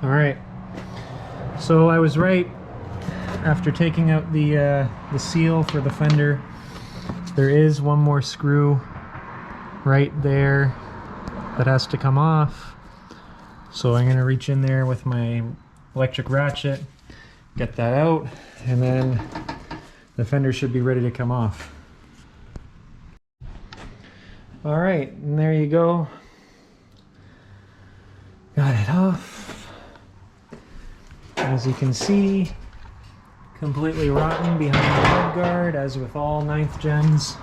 All right, so I was right. After taking out the seal for the fender, there is one more screw right there that has to come off. So I'm gonna reach in there with my electric ratchet, get that out, and then the fender should be ready to come off. All right, and there you go. Got it off. As you can see, completely rotten behind the head guard, as with all 9th gens.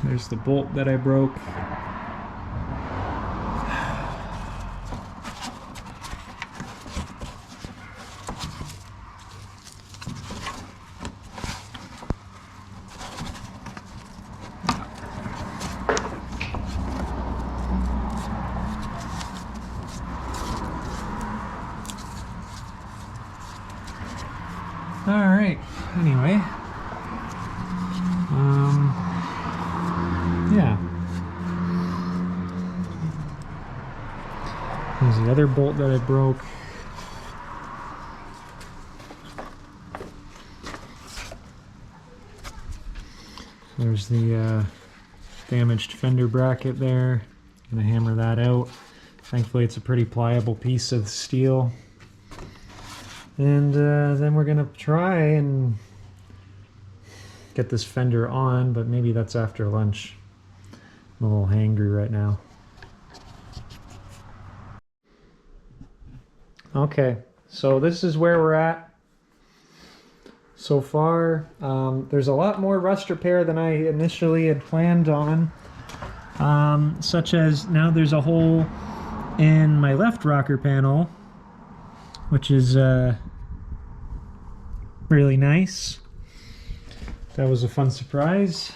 There's the bolt that I broke. Alright, anyway, yeah. There's the other bolt that I broke. There's the damaged fender bracket there. Gonna hammer that out. Thankfully it's a pretty pliable piece of steel. And then we're gonna try and get this fender on, but maybe that's after lunch. I'm a little hangry right now. Okay, so this is where we're at so far. There's a lot more rust repair than I initially had planned on, such as now there's a hole in my left rocker panel, which is really nice. That was a fun surprise.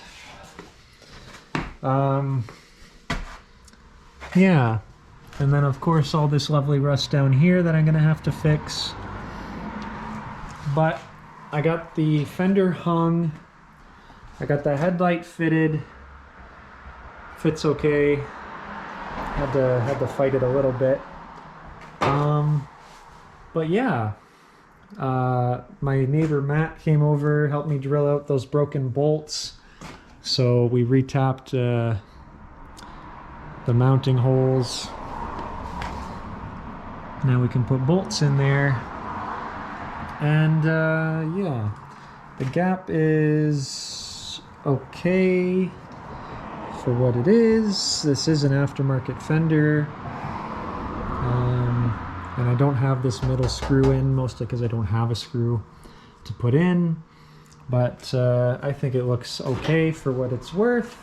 Yeah, and then of course all this lovely rust down here that I'm gonna have to fix. But I got the fender hung, I got the headlight fitted, fits okay. Had to fight it a little bit. But yeah, my neighbor Matt came over, helped me drill out those broken bolts. So we retapped the mounting holes. Now we can put bolts in there. And yeah, the gap is okay for what it is. This is an aftermarket fender. And I don't have this middle screw in, mostly because I don't have a screw to put in. But I think it looks okay for what it's worth.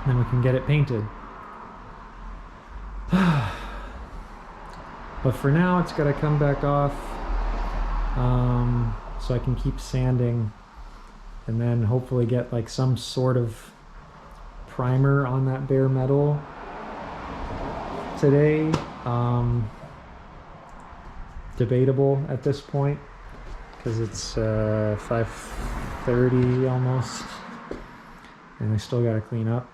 Then we can get it painted. But for now, it's got to come back off so I can keep sanding and then hopefully get like some sort of primer on that bare metal today. Debatable at this point because it's 5:30 almost and I still got to clean up.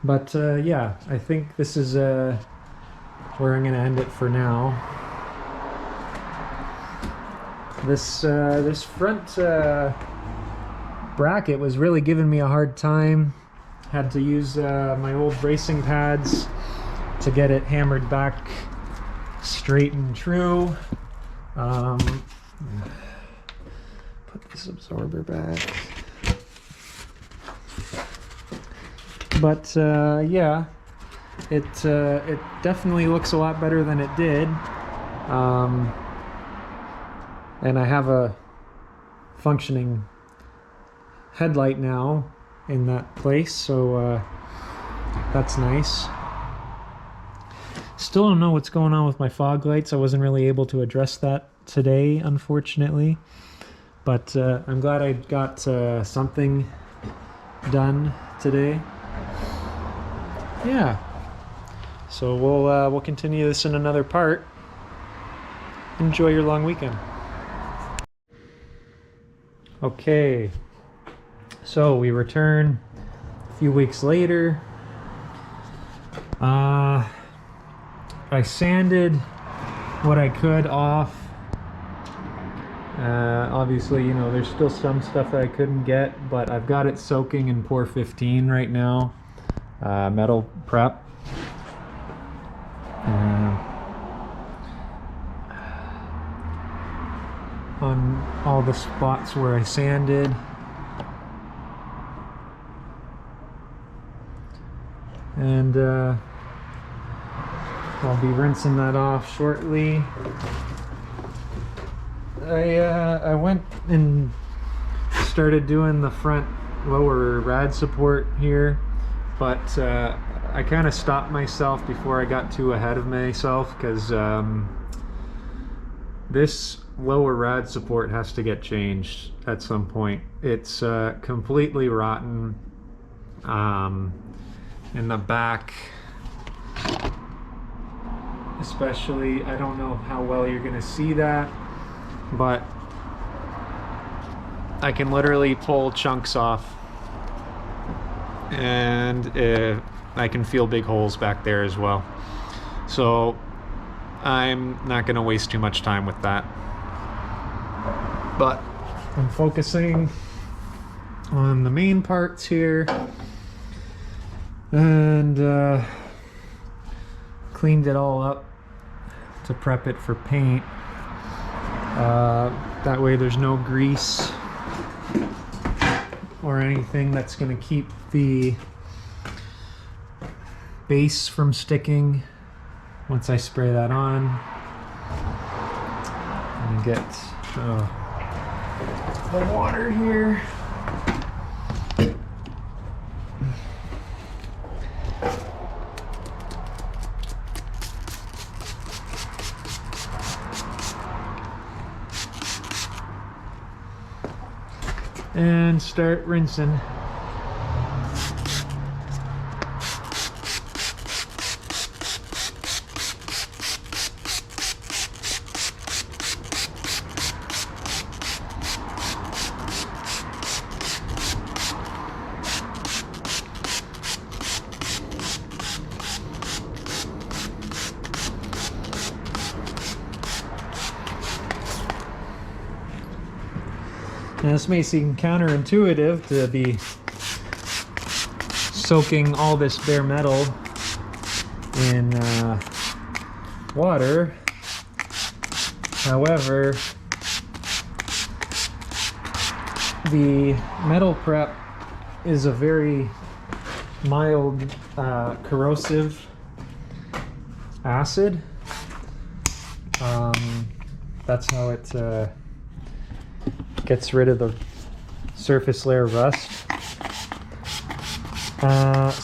But yeah, I think this is where I'm going to end it for now. This front bracket was really giving me a hard time. Had to use my old bracing pads to get it hammered back straight and true. Put this absorber back. But yeah, it definitely looks a lot better than it did. And I have a functioning headlight now in that place, so that's nice. Still don't know what's going on with my fog lights. I wasn't really able to address that today, unfortunately. But I'm glad I got something done today. Yeah. So we'll continue this in another part. Enjoy your long weekend. Okay. So we return a few weeks later. I sanded what I could off. Obviously, you know, there's still some stuff that I couldn't get, but I've got it soaking in pour 15 right now. Metal prep. On all the spots where I sanded. And I'll be rinsing that off shortly. I went and started doing the front lower rad support here, but I kind of stopped myself before I got too ahead of myself, because this lower rad support has to get changed at some point. It's completely rotten in the back, especially. I don't know how well you're gonna see that, but I can literally pull chunks off, and I can feel big holes back there as well. So I'm not gonna waste too much time with that, but I'm focusing on the main parts here. And cleaned it all up to prep it for paint. That way there's no grease or anything that's going to keep the base from sticking once I spray that on. And get the water here. And start rinsing. Now this may seem counterintuitive to be soaking all this bare metal in water. However, the metal prep is a very mild corrosive acid. That's how it gets rid of the surface layer rust.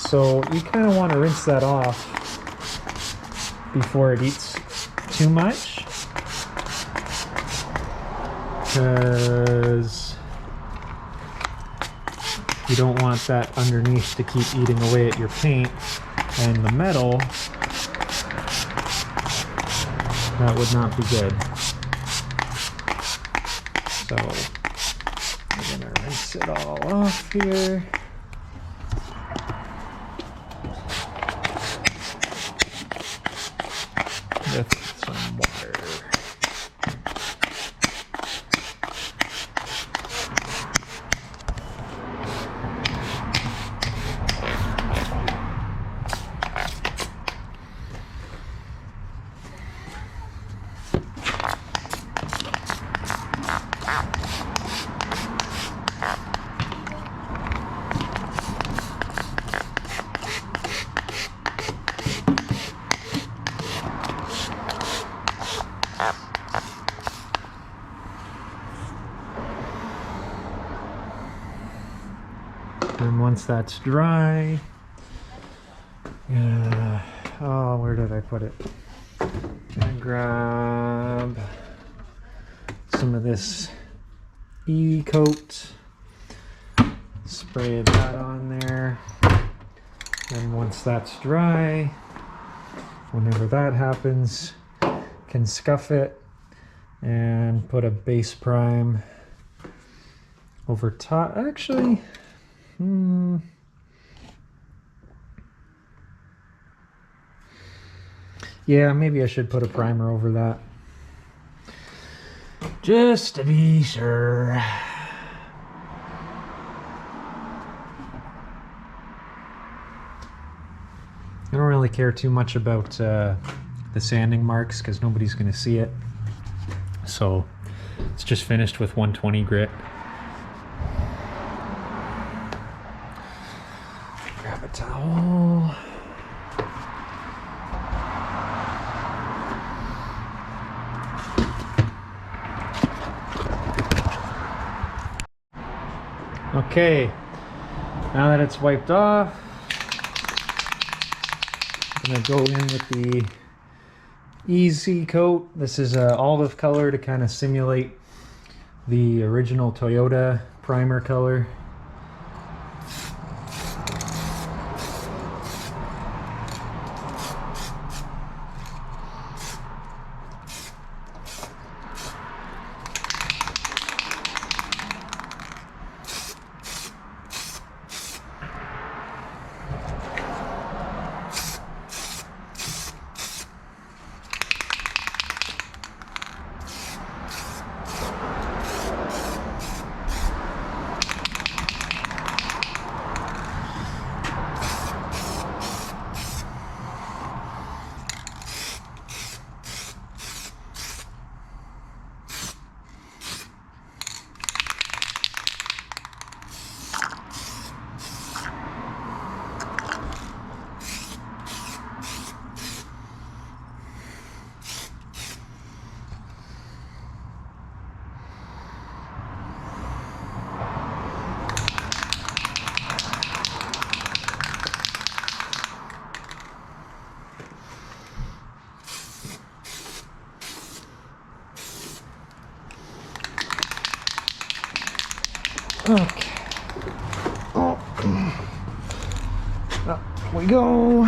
So you kind of want to rinse that off before it eats too much, because you don't want that underneath to keep eating away at your paint and the metal. That would not be good. So I'm gonna rinse it all off here. With some water. And once that's dry, oh, where did I put it? Gonna grab some of this E-coat, spray that on there, and once that's dry, whenever that happens, can scuff it and put a base prime over top. Actually, Yeah, maybe I should put a primer over that. Just to be sure. I don't really care too much about the sanding marks because nobody's going to see it. So it's just finished with 120 grit. Grab a towel. Okay, now that it's wiped off, I'm gonna go in with the Easy Coat. This is an olive color to kind of simulate the original Toyota primer color. Okay. Oh. Up we go.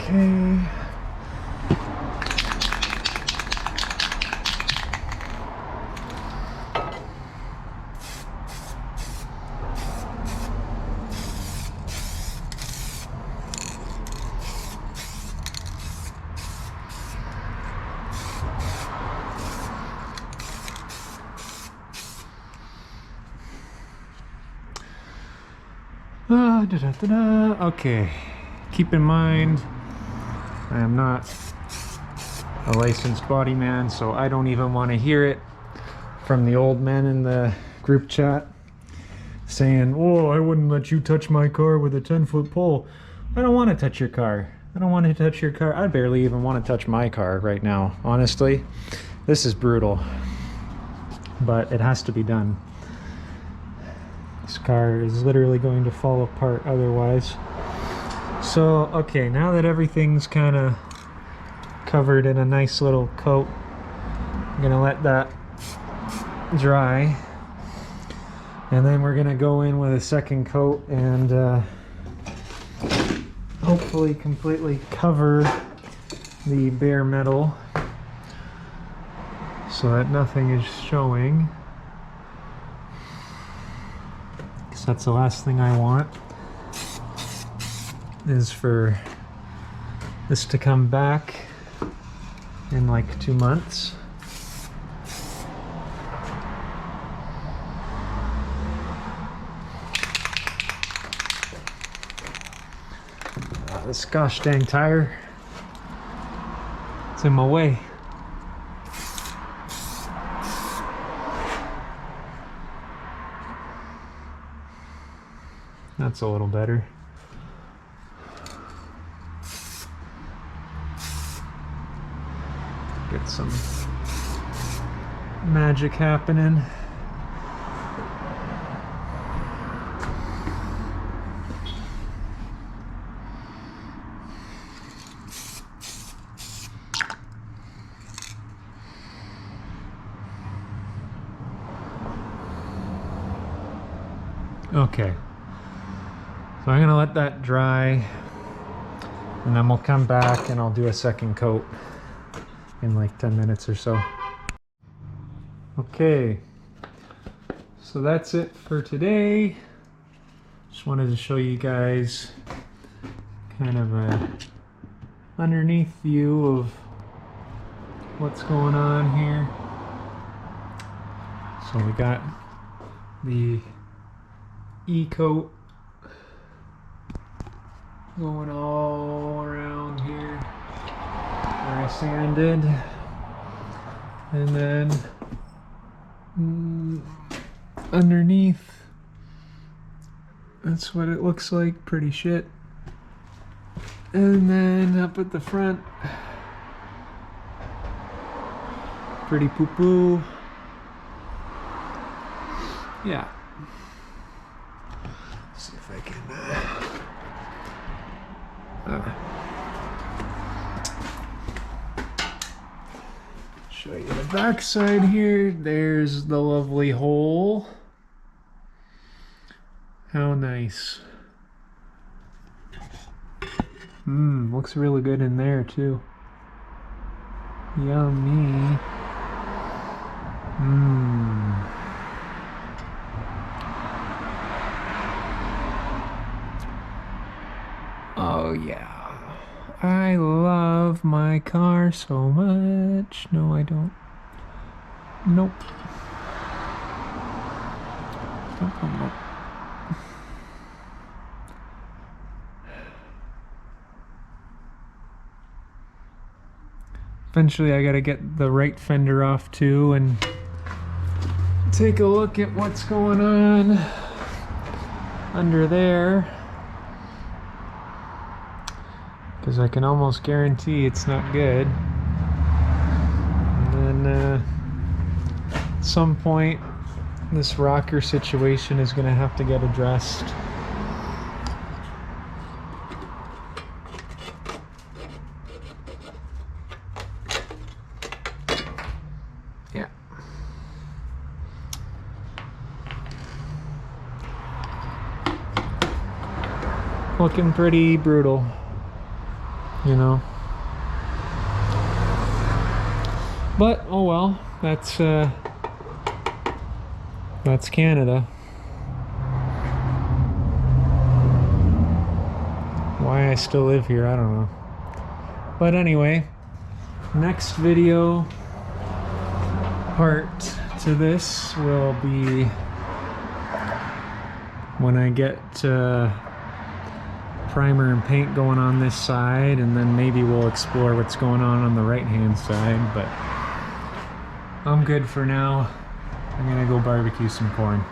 Okay. Okay, keep in mind, I am not a licensed body man, so I don't even want to hear it from the old men in the group chat saying, oh, I wouldn't let you touch my car with a 10-foot pole. I don't want to touch your car. I don't want to touch your car. I barely even want to touch my car right now, honestly. This is brutal, but it has to be done. This car is literally going to fall apart otherwise. So, okay, now that everything's kind of covered in a nice little coat, I'm gonna let that dry. And then we're gonna go in with a second coat and hopefully completely cover the bare metal so that nothing is showing. Because that's the last thing I want, is for this to come back in like 2 months. This gosh dang tire, it's in my way. That's a little better. Some magic happening. Okay, so I'm gonna let that dry, and then we'll come back and I'll do a second coat in like 10 minutes or so. Okay, so that's it for today. Just wanted to show you guys kind of a underneath view of what's going on here. So we got the E-coat going all around here where I sanded, and then underneath, that's what it looks like, pretty shit. And then up at the front, pretty poo-poo. Yeah. See if I can show you the back side here. There's the lovely hole. How nice. Looks really good in there too. Yummy. Oh yeah, I love my car so much. No, I don't. Nope. Nope. Eventually I gotta get the right fender off too and take a look at what's going on under there, because I can almost guarantee it's not good. And then at some point this rocker situation is gonna have to get addressed. Yeah. Looking pretty brutal, you know. But oh well, that's Canada. Why I still live here, I don't know. But anyway, next video part to this will be when I get primer and paint going on this side, and then maybe we'll explore what's going on the right hand side. But I'm good for now. I'm gonna go barbecue some corn.